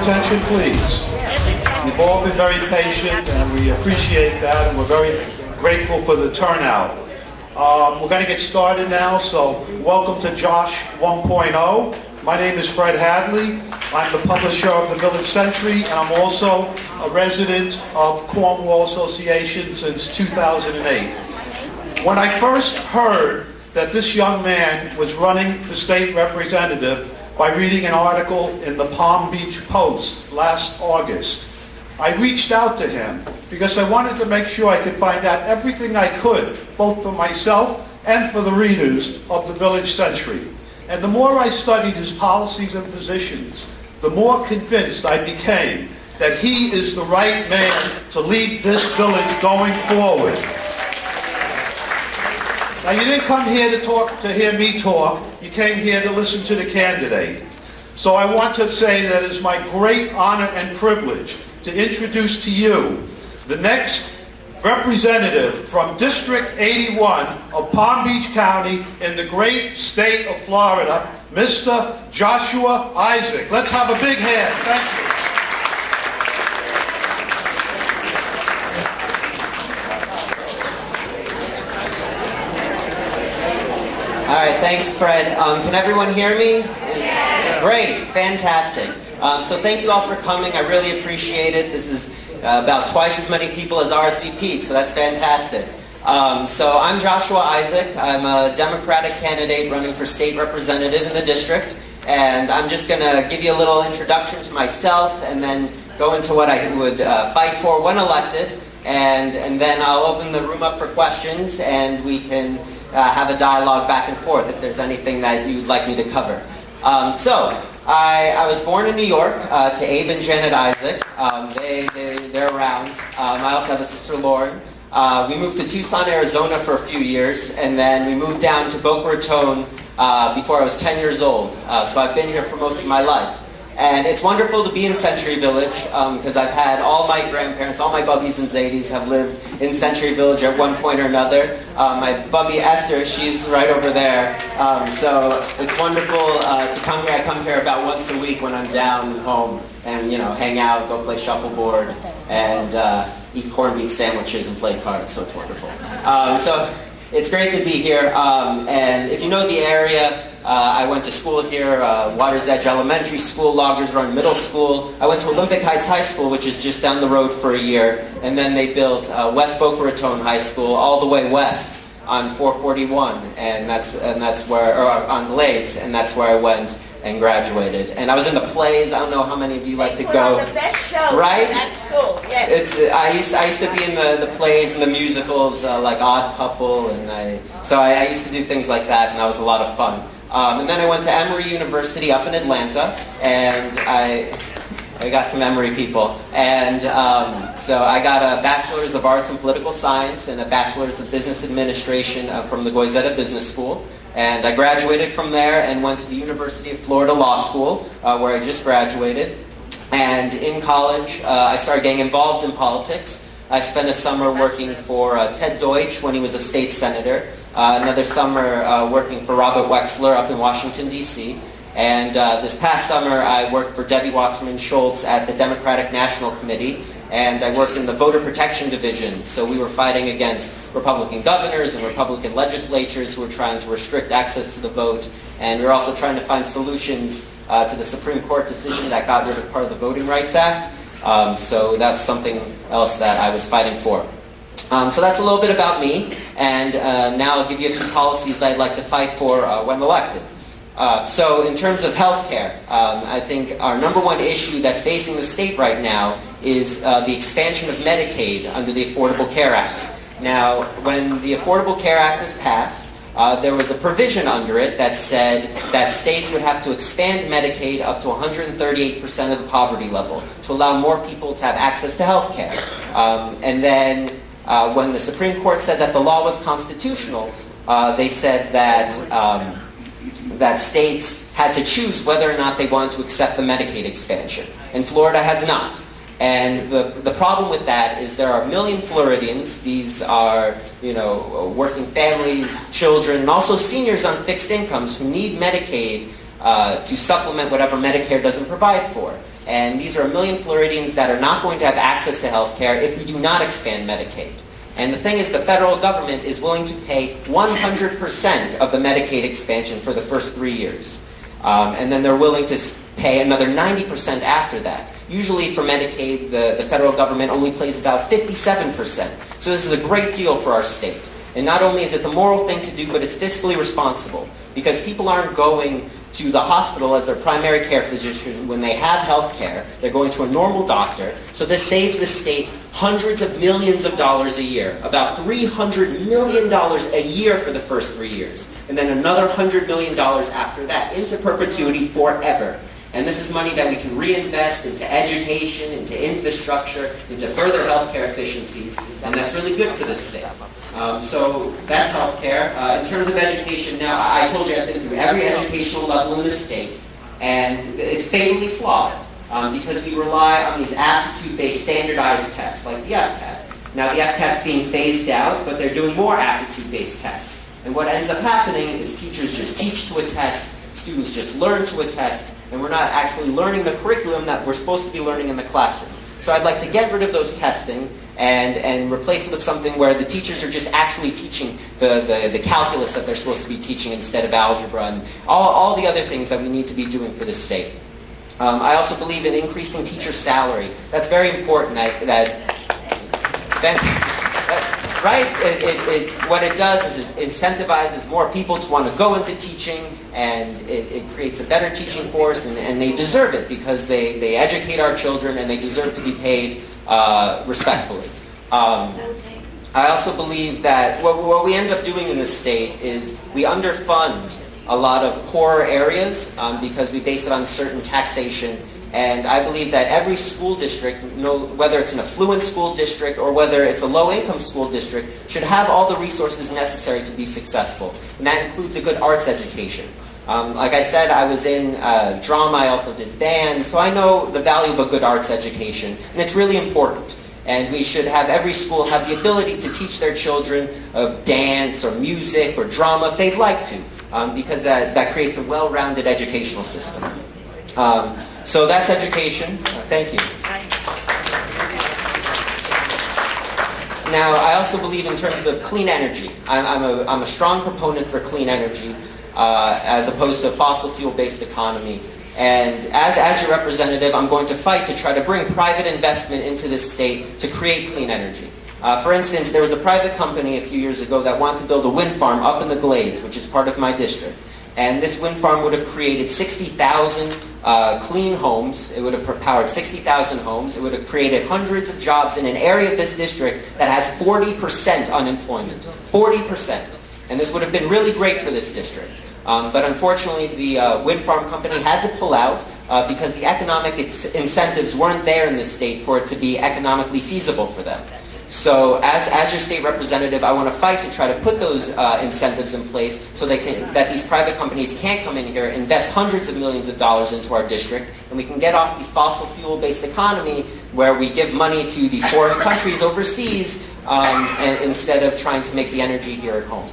attention, please? You've all been very patient, and we appreciate that, and we're very grateful for the turnout. We're going to get started now, so welcome to Josh 1.0. My name is Fred Hadley. I'm the publisher of the Village Century, and I'm also a resident of Cornwall Association since 2008. When I first heard that this young man was running for state representative by reading an article in the Palm Beach Post last August, I reached out to him because I wanted to make sure I could find out everything I could, both for myself and for the readers of the Village Century. And the more I studied his policies and positions, the more convinced I became that he is the right man to lead this village going forward. Now, you didn't come here to hear me talk. You came here to listen to the candidate. So I want to say that it's my great honor and privilege to introduce to you the next representative from District 81 of Palm Beach County in the great state of Florida, Mr. Joshua Izaak. Let's have a big hand. Thank you. All right, thanks, Fred. Can everyone hear me? Great, fantastic. So thank you all for coming. I really appreciate it. This is about twice as many people as RSVP'd, so that's fantastic. So I'm Joshua Izaak. I'm a Democratic candidate running for state representative in the district, and I'm just going to give you a little introduction to myself and then go into what I would fight for when elected, and then I'll open the room up for questions, and we can have a dialogue back and forth if there's anything that you'd like me to cover. I was born in New York to Abe and Janet Izaak. They're around. I also have a sister, Lauren. We moved to Tucson, Arizona for a few years, and then we moved down to Boca Raton before I was 10 years old. So I've been here for most of my life. And it's wonderful to be in Century Village because I've had all my grandparents, all my bubbies and zadies have lived in Century Village at one point or another. My bubby Esther, she's right over there. So it's wonderful to come here. I come here about once a week when I'm down home and, hang out, go play shuffleboard, and eat corned beef sandwiches and play cards. So it's wonderful. So it's great to be here. And if you know the area, I went to school here, Water's Edge Elementary School, Loggers Run Middle School. I went to Olympic Heights High School, which is just down the road for a year. And then they built West Boca Raton High School all the way west on 441. And that's where, or on Glades, and that's where I went and graduated. And I was in the plays. I don't know how many of you like to go. The best show right? at school. Yes. I used to be in the plays and the musicals like Odd Couple, and I used to do things like that, and that was a lot of fun. And then I went to Emory University up in Atlanta, and I got some Emory people. And so I got a Bachelor's of Arts in Political Science and a Bachelor's of Business Administration from the Goizeta Business School. And I graduated from there and went to the University of Florida Law School, where I just graduated. And in college, I started getting involved in politics. I spent a summer working for Ted Deutsch when he was a state senator. Another summer working for Robert Wexler up in Washington, D.C. And this past summer, I worked for Debbie Wasserman Schultz at the Democratic National Committee, and I worked in the Voter Protection Division. So we were fighting against Republican governors and Republican legislatures who were trying to restrict access to the vote. And we were also trying to find solutions to the Supreme Court decision that got rid of part of the Voting Rights Act. So that's something else that I was fighting for. So that's a little bit about me, and now I'll give you a few policies that I'd like to fight for when elected. So in terms of health care, I think our number one issue that's facing the state right now is the expansion of Medicaid under the Affordable Care Act. Now, when the Affordable Care Act was passed, there was a provision under it that said that states would have to expand Medicaid up to 138% of the poverty level to allow more people to have access to health care. And then when the Supreme Court said that the law was constitutional, they said that states had to choose whether or not they wanted to accept the Medicaid expansion. And Florida has not. And the problem with that is there are a million Floridians. These are, working families, children, and also seniors on fixed incomes who need Medicaid to supplement whatever Medicare doesn't provide for. And these are 1 million Floridians that are not going to have access to health care if we do not expand Medicaid. And the thing is, the federal government is willing to pay 100% of the Medicaid expansion for the first 3 years. And then they're willing to pay another 90% after that. Usually for Medicaid, the federal government only pays about 57%. So this is a great deal for our state. And not only is it the moral thing to do, but it's fiscally responsible. Because people aren't going to the hospital as their primary care physician when they have health care. They're going to a normal doctor. So this saves the state hundreds of millions of dollars a year. About $300 million a year for the first 3 years. And then another $100 million after that, into perpetuity forever. And this is money that we can reinvest into education, into infrastructure, into further healthcare efficiencies, and that's really good for the state. So that's healthcare. In terms of education, now I told you I've been through every educational level in the state, and it's fatally flawed because we rely on these aptitude-based standardized tests like the FCAT. Now the FCAT's being phased out, but they're doing more aptitude-based tests. And what ends up happening is teachers just teach to a test, students just learn to a test, and we're not actually learning the curriculum that we're supposed to be learning in the classroom. So I'd like to get rid of those testing and replace it with something where the teachers are just actually teaching the calculus that they're supposed to be teaching instead of algebra and all the other things that we need to be doing for the state. I also believe in increasing teacher salary. That's very important. Right? What it does is it incentivizes more people to want to go into teaching, and it creates a better teaching force, and they deserve it because they educate our children and they deserve to be paid respectfully. I also believe that what we end up doing in this state is we underfund a lot of poorer areas because we base it on certain taxation. And I believe that every school district, whether it's an affluent school district or whether it's a low-income school district, should have all the resources necessary to be successful. And that includes a good arts education. Like I said, I was in drama, I also did band, so I know the value of a good arts education, and it's really important. And we should have every school have the ability to teach their children dance or music or drama if they'd like to, because that creates a well-rounded educational system. So that's education. Thank you. Now, I also believe in terms of clean energy. I'm a strong proponent for clean energy as opposed to a fossil fuel-based economy. And as your representative, I'm going to fight to try to bring private investment into this state to create clean energy. For instance, there was a private company a few years ago that wanted to build a wind farm up in the Glades, which is part of my district. And this wind farm would have created 60,000 clean homes. It would have powered 60,000 homes. It would have created hundreds of jobs in an area of this district that has 40% unemployment. 40%. And this would have been really great for this district. But unfortunately, the wind farm company had to pull out because the economic incentives weren't there in this state for it to be economically feasible for them. So as your state representative, I want to fight to try to put those incentives in place so that these private companies can't come in here, invest hundreds of millions of dollars into our district, and we can get off these fossil fuel-based economy where we give money to these foreign countries overseas instead of trying to make the energy here at home.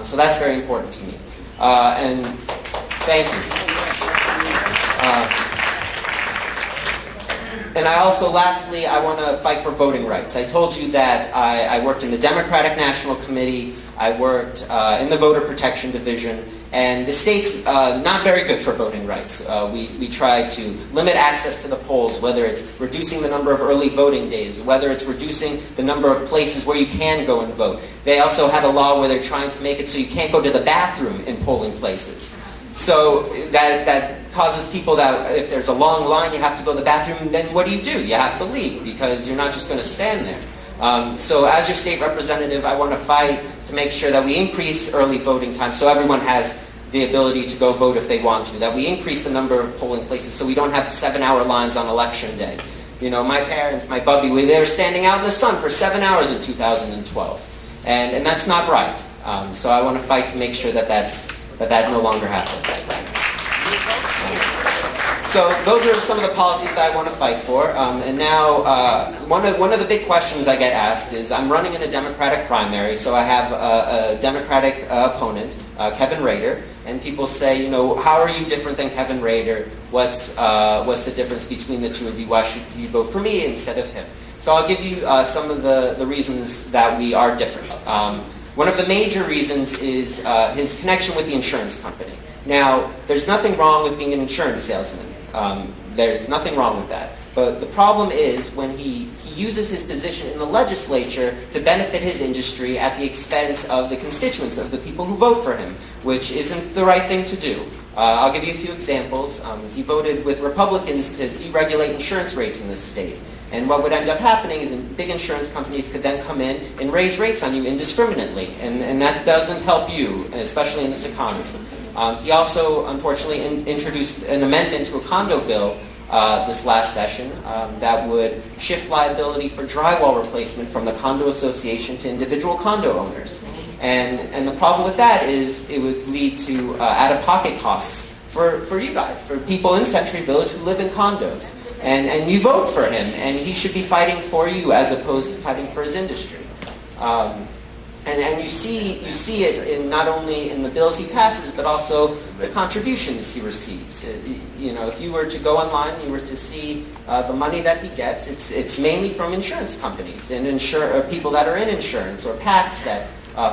So that's very important to me. And thank you. And I also, lastly, I want to fight for voting rights. I told you that I worked in the Democratic National Committee, I worked in the Voter Protection Division, and the state's not very good for voting rights. We try to limit access to the polls, whether it's reducing the number of early voting days, whether it's reducing the number of places where you can go and vote. They also had a law where they're trying to make it so you can't go to the bathroom in polling places. So that causes people that if there's a long line, you have to go to the bathroom, then what do? You have to leave because you're not just going to stand there. So as your state representative, I want to fight to make sure that we increase early voting time so everyone has the ability to go vote if they want to, that we increase the number of polling places so we don't have 7-hour lines on election day. You know, my parents, my bubby, they were standing out in the sun for 7 hours in 2012. And that's not right. So I want to fight to make sure that that no longer happens. So those are some of the policies that I want to fight for. And now, one of the big questions I get asked is, I'm running in a Democratic primary, so I have a Democratic opponent, Kevin Rader. and people say, how are you different than Kevin Rader? What's the difference between the two of you? Why should you vote for me instead of him? So I'll give you some of the reasons that we are different. One of the major reasons is his connection with the insurance company. Now, there's nothing wrong with being an insurance salesman. There's nothing wrong with that. But the problem is when he uses his position in the legislature to benefit his industry at the expense of the constituents, of the people who vote for him, which isn't the right thing to do. I'll give you a few examples. He voted with Republicans to deregulate insurance rates in this state. And what would end up happening is big insurance companies could then come in and raise rates on you indiscriminately. And that doesn't help you, especially in this economy. He also, unfortunately, introduced an amendment to a condo bill this last session that would shift liability for drywall replacement from the condo association to individual condo owners. And the problem with that is it would lead to out-of-pocket costs for you guys, for people in Century Village who live in condos. And you vote for him, and he should be fighting for you as opposed to fighting for his industry. And you see it in not only in the bills he passes, but also the contributions he receives. If you were to go online, you were to see the money that he gets. It's mainly from insurance companies and people that are in insurance or PACs that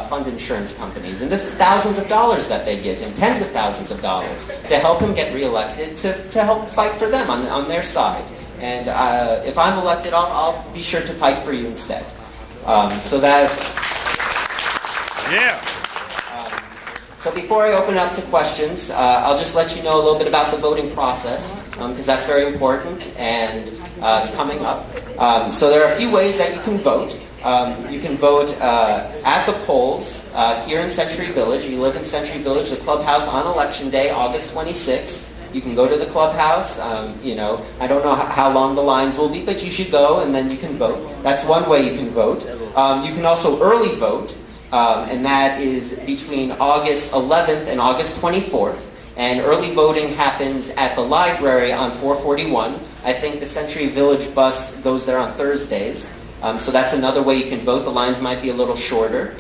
fund insurance companies. And this is thousands of dollars that they give him, tens of thousands of dollars, to help him get reelected, to help fight for them on their side. And if I'm elected, I'll be sure to fight for you instead. So before I open up to questions, I'll just let you know a little bit about the voting process, because that's very important, and it's coming up. So there are a few ways that you can vote. You can vote at the polls here in Century Village. You live in Century Village, the clubhouse on Election Day, August 26th. You can go to the clubhouse. I don't know how long the lines will be, but you should go, and then you can vote. That's one way you can vote. You can also early vote. And that is between August 11th and August 24th. And early voting happens at the library on 441. I think the Century Village bus goes there on Thursdays. So that's another way you can vote. The lines might be a little shorter.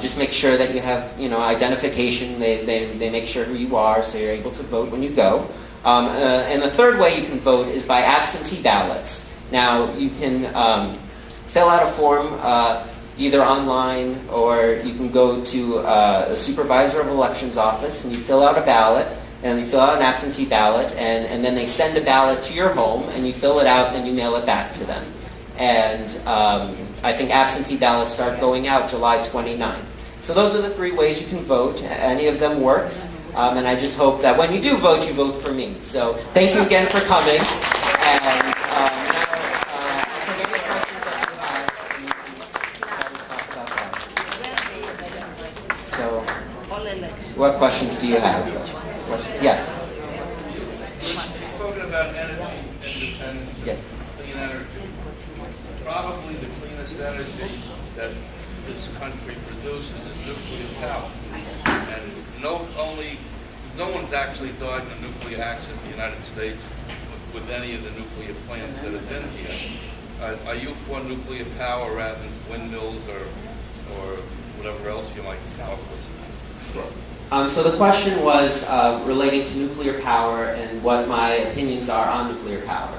Just make sure that you have, identification. They make sure who you are, so you're able to vote when you go. And the third way you can vote is by absentee ballots. Now, you can fill out a form either online, or you can go to a supervisor of elections office and you fill out a ballot, and you fill out an absentee ballot, and then they send a ballot to your home, and you fill it out and you mail it back to them. And I think absentee ballots start going out July 29th. So those are the three ways you can vote. Any of them works. And I just hope that when you do vote, you vote for me. So thank you again for coming. And what questions do you have? Yes. Talking about energy independence, yes. Clean energy. Probably the cleanest energy that this country produces is nuclear power. And no one's actually died in a nuclear accident in the United States with any of the nuclear plants that have been here. Are you for nuclear power rather than windmills or whatever else you might come up with? So the question was relating to nuclear power and what my opinions are on nuclear power.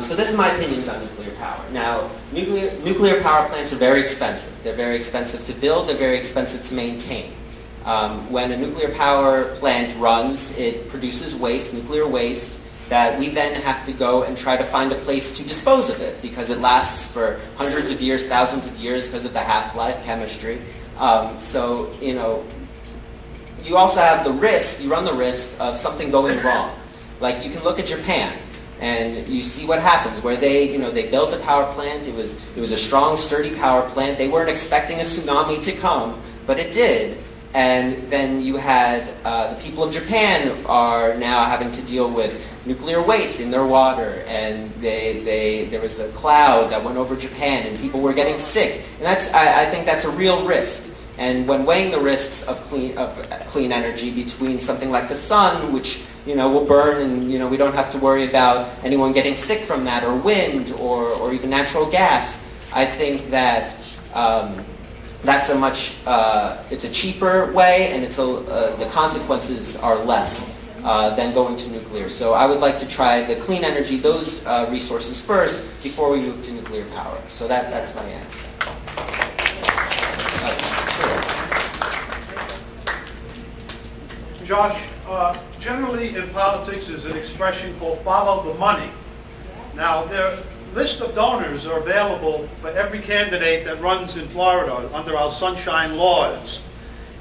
So this is my opinions on nuclear power. Now, nuclear power plants are very expensive. They're very expensive to build. They're very expensive to maintain. When a nuclear power plant runs, it produces waste, nuclear waste, that we then have to go and try to find a place to dispose of it because it lasts for hundreds of years, thousands of years because of the half-life chemistry. You also have the risk, you run the risk of something going wrong. Like you can look at Japan and you see what happens where they built a power plant. It was a strong, sturdy power plant. They weren't expecting a tsunami to come, but it did. And then you had the people of Japan are now having to deal with nuclear waste in their water, and there was a cloud that went over Japan, and people were getting sick. And I think that's a real risk. And when weighing the risks of clean energy between something like the sun, which will burn, and we don't have to worry about anyone getting sick from that, or wind, or even natural gas, I think that that's it's a cheaper way, and the consequences are less than going to nuclear. So I would like to try the clean energy, those resources first, before we move to nuclear power. So that's my answer. Josh, generally in politics there's an expression called follow the money. Now, their list of donors are available for every candidate that runs in Florida under our sunshine laws.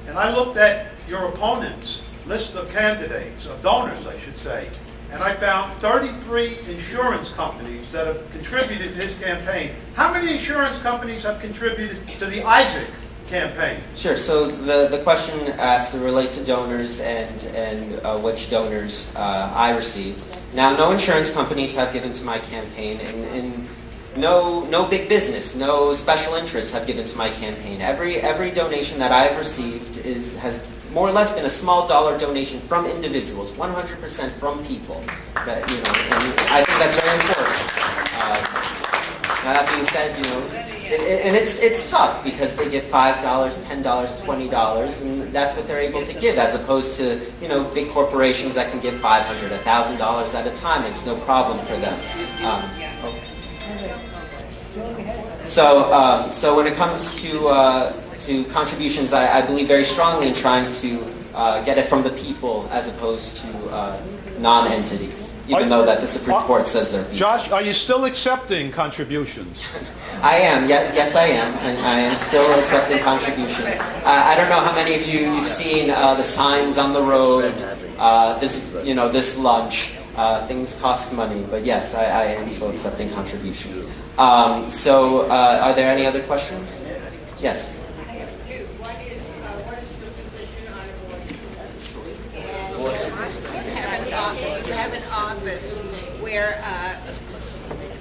And I looked at your opponent's list of candidates, of donors I should say, and I found 33 insurance companies that have contributed to his campaign. How many insurance companies have contributed to the Izaak campaign? Sure. So the question asked to relate to donors and which donors I received. Now, no insurance companies have given to my campaign, and no big business, no special interests have given to my campaign. Every donation that I've received has more or less been a small dollar donation from individuals, 100% from people. And I think that's very important. Now, that being said, and it's tough because they give $5, $10, $20, and that's what they're able to give, as opposed to big corporations that can give $500, $1,000 at a time. It's no problem for them. So when it comes to contributions, I believe very strongly in trying to get it from the people as opposed to non-entities. Even though that the Supreme Court says they're people. Josh, are you still accepting contributions? I am. Yes, I am. And I am still accepting contributions. I don't know how many of you've seen the signs on the road. This lunch. Things cost money, but yes, I am still accepting contributions. So, are there any other questions? Yes. What is the position on abortion? You have an office where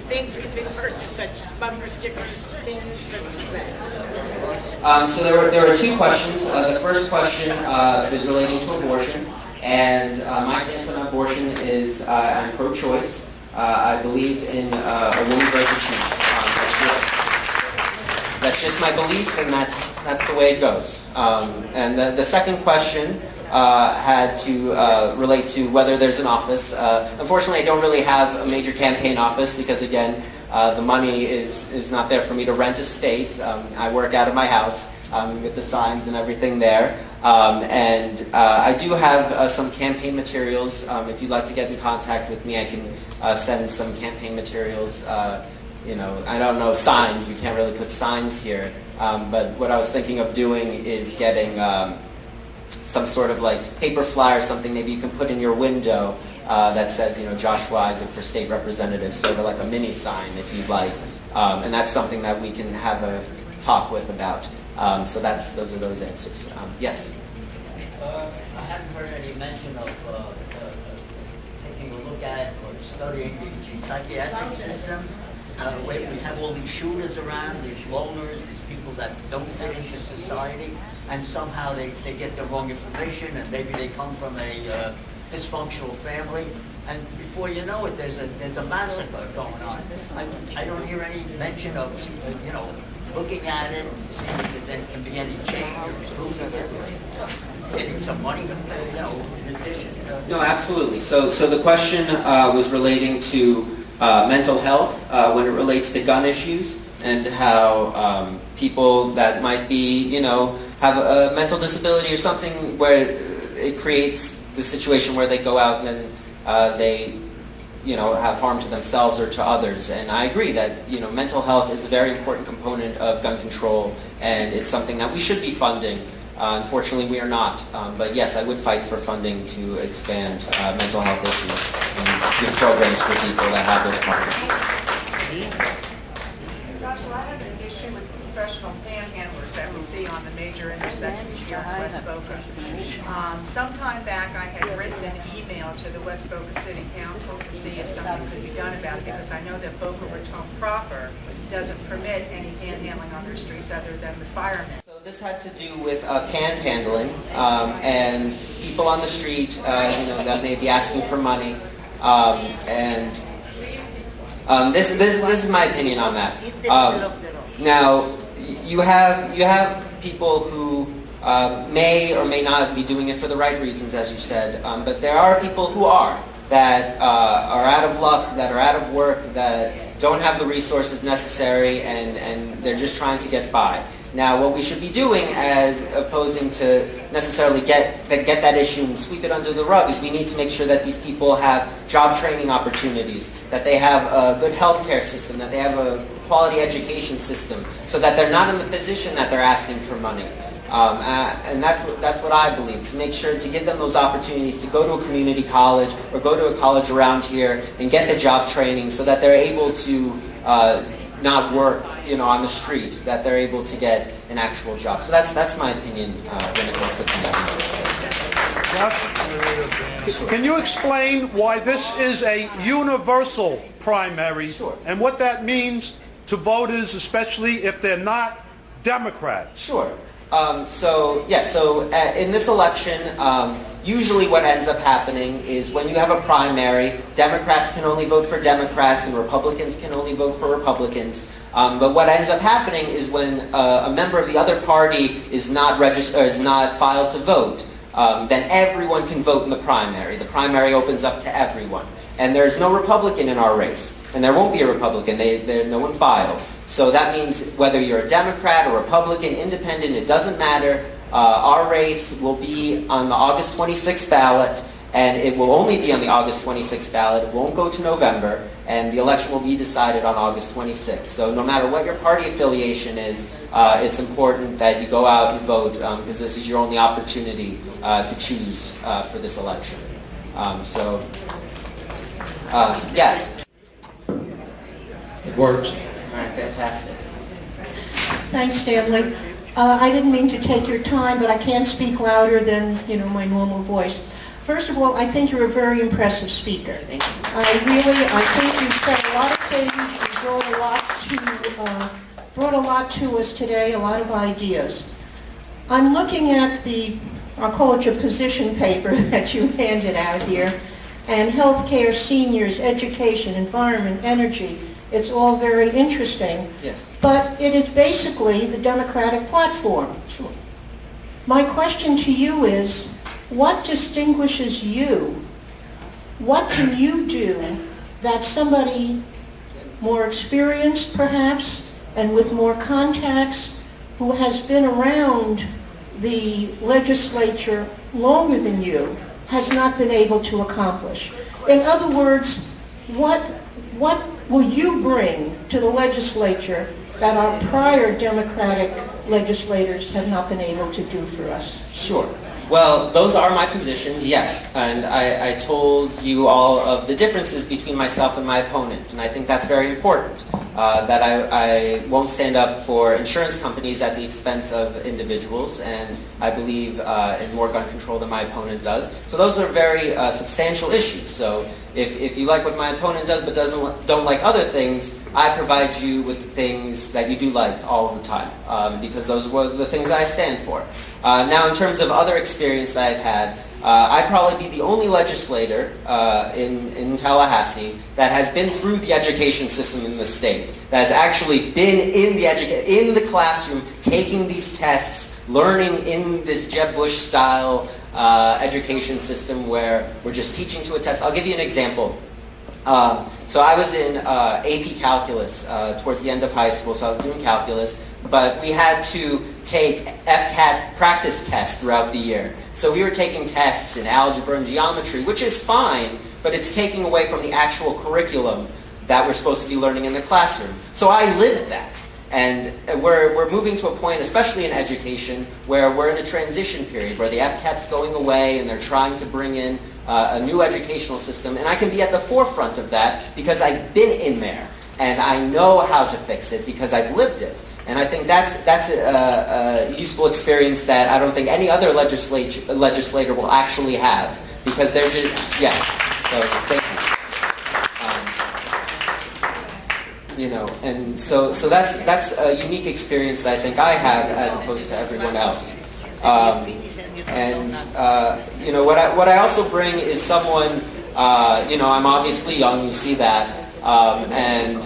things can be purchased, such as bumper stickers, things such as that. So there were two questions. The first question is relating to abortion, and my stance on abortion is I'm pro-choice. I believe in a woman's right to choose. That's just my belief, and that's the way it goes. And the second question had to relate to whether there's an office. Unfortunately, I don't really have a major campaign office because, again, the money is not there for me to rent a space. I work out of my house with the signs and everything there. And I do have some campaign materials. If you'd like to get in contact with me, I can send some campaign materials. I don't know signs. We can't really put signs here. But what I was thinking of doing is getting some sort of like paper flyer or something maybe you can put in your window that says, Joshua Izaak for state representative, sort of like a mini sign if you'd like. And that's something that we can have a talk with about. So those are those answers. Yes? I haven't heard any mention of taking a look at or studying the psychiatric system. Where we have all these shooters around, these loners, these people that don't fit into society, and somehow they get the wrong information, and maybe they come from a dysfunctional family, and before you know it, there's a massacre going on. I don't hear any mention of looking at it and seeing if there can be any change or improving it, getting some money, in addition. No, absolutely. So the question was relating to mental health when it relates to gun issues, and how people that might be, have a mental disability or something where it creates the situation where they go out and then they, have harm to themselves or to others. And I agree that, mental health is a very important component of gun control, and it's something that we should be funding. Unfortunately, we are not. But yes, I would fight for funding to expand mental health issues and give programs for people that have those problems. Joshua, I have an issue with professional panhandlers that we see on the major intersections here in West Boca. Sometime back, I had written an email to the West Boca City Council to see if something could be done about it, because I know that Boca Raton proper doesn't permit any panhandling on their streets other than the firemen. This had to do with panhandling and people on the street, that may be asking for money, and this is my opinion on that. Now, you have people who may or may not be doing it for the right reasons, as you said, but there are people who are, that are out of luck, that are out of work, that don't have the resources necessary, and they're just trying to get by. Now, what we should be doing, as opposing to necessarily get that issue and sweep it under the rug, is we need to make sure that these people have job training opportunities, that they have a good healthcare system, that they have a quality education system, so that they're not in the position that they're asking for money. And that's what I believe, to make sure to give them those opportunities to go to a community college or go to a college around here and get the job training, so that they're able to not work, on the street, that they're able to get an actual job. So that's my opinion when it comes to Josh, can you explain why this is a universal primary? Sure. And what that means to voters, especially if they're not Democrats? Sure. So in this election, usually what ends up happening is when you have a primary, Democrats can only vote for Democrats and Republicans can only vote for Republicans. But what ends up happening is when a member of the other party is not registered, is not filed to vote, then everyone can vote in the primary. The primary opens up to everyone. And there's no Republican in our race. And there won't be a Republican. No one filed. So that means whether you're a Democrat or Republican, independent, it doesn't matter. Our race will be on the August 26th ballot, and it will only be on the August 26th ballot. It won't go to November, and the election will be decided on August 26th. So no matter what your party affiliation is, it's important that you go out and vote, because this is your only opportunity to choose for this election. Yes? It works. All right, fantastic. Thanks, Stanley. I didn't mean to take your time, but I can't speak louder than, my normal voice. First of all, I think you're a very impressive speaker. Thank you. I think you said a lot of things. You brought a lot to us today, a lot of ideas. I'm looking at I'll call it your position paper that you handed out here, and healthcare, seniors, education, environment, energy. It's all very interesting. Yes. But it is basically the Democratic platform. Sure. My question to you is, what distinguishes you? What can you do that somebody more experienced, perhaps, and with more contacts, who has been around the legislature longer than you, has not been able to accomplish? In other words, what will you bring to the legislature that our prior Democratic legislators have not been able to do for us? Sure. Well, those are my positions, yes. And I told you all of the differences between myself and my opponent. And I think that's very important, that I won't stand up for insurance companies at the expense of individuals. And I believe in more gun control than my opponent does. So those are very substantial issues. So if you like what my opponent does but don't like other things, I provide you with the things that you do like all of the time, because those were the things I stand for. Now, in terms of other experience that I've had, I'd probably be the only legislator in Tallahassee that has been through the education system in the state, that has actually been in the classroom, taking these tests, learning in this Jeb Bush-style education system where we're just teaching to a test. I'll give you an example. So I was in AP Calculus towards the end of high school, so I was doing calculus, but we had to take FCAT practice tests throughout the year. So we were taking tests in algebra and geometry, which is fine, but it's taking away from the actual curriculum that we're supposed to be learning in the classroom. So I lived that. And we're moving to a point, especially in education, where we're in a transition period, where the FCAT's going away and they're trying to bring in a new educational system. And I can be at the forefront of that because I've been in there. And I know how to fix it because I've lived it. And I think that's a useful experience that I don't think any other legislator will actually have, because they're just, yes. So thank you. And so that's a unique experience that I think I have as opposed to everyone else. What I also bring is someone, I'm obviously young, you see that, and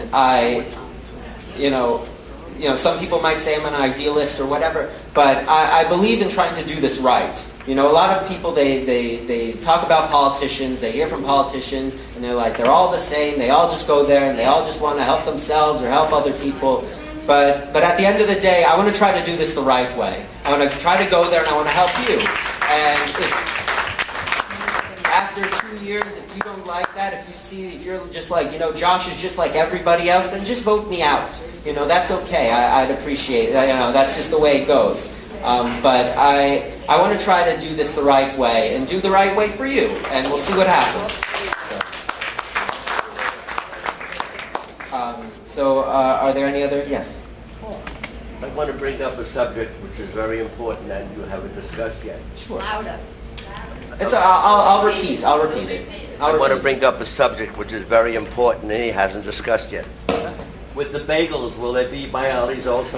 some people might say I'm an idealist or whatever, but I believe in trying to do this right. A lot of people, they talk about politicians, they hear from politicians, and they're all the same, they all just go there, and they all just want to help themselves or help other people. But at the end of the day, I want to try to do this the right way. I want to try to go there, and I want to help you. And after 2 years, if you don't like that, if you're just like, Josh is just like everybody else, then just vote me out. That's okay. I'd appreciate it. That's just the way it goes. But I want to try to do this the right way and do the right way for you, and we'll see what happens. So are there any other? Yes. I want to bring up a subject which is very important and you haven't discussed yet. Sure. Louder. I'll repeat. I'll repeat it. I want to bring up a subject which is very important and he hasn't discussed yet. With the bagels, will there be Bialys also?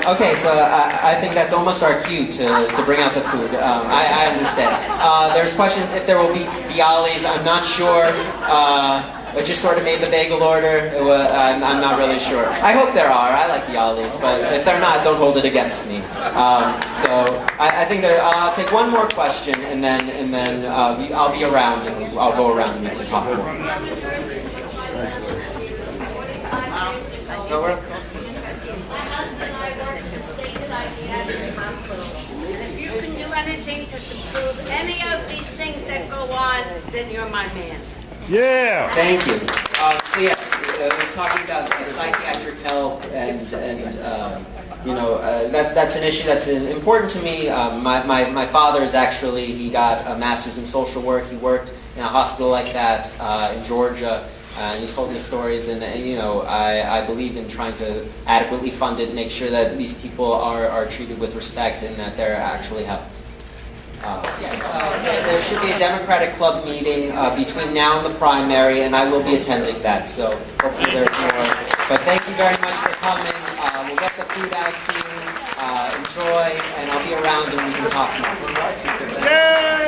Okay, so I think that's almost our cue to bring out the food. I understand. There's questions if there will be Bialys. I'm not sure. I just sort of made the bagel order. I'm not really sure. I hope there are. I like Bialys, but if they're not, don't hold it against me. So I think I'll take one more question, and then I'll be around, and I'll go around and we can talk more. No, My husband and I work in the state psychiatric hospital. And if you can do anything to improve any of these things that go on, then you're my man. Yeah. Thank you. So yes, I was talking about psychiatric help, and that's an issue that's important to me. My father is actually, he got a master's in social work. He worked in a hospital like that in Georgia. He's told me stories, and I believe in trying to adequately fund it and make sure that these people are treated with respect and that they're actually helped. There should be a Democratic Club meeting between now and the primary, and I will be attending that, so hopefully there's more. But thank you very much for coming. We'll get the food out to you. Enjoy, and I'll be around and we can talk more.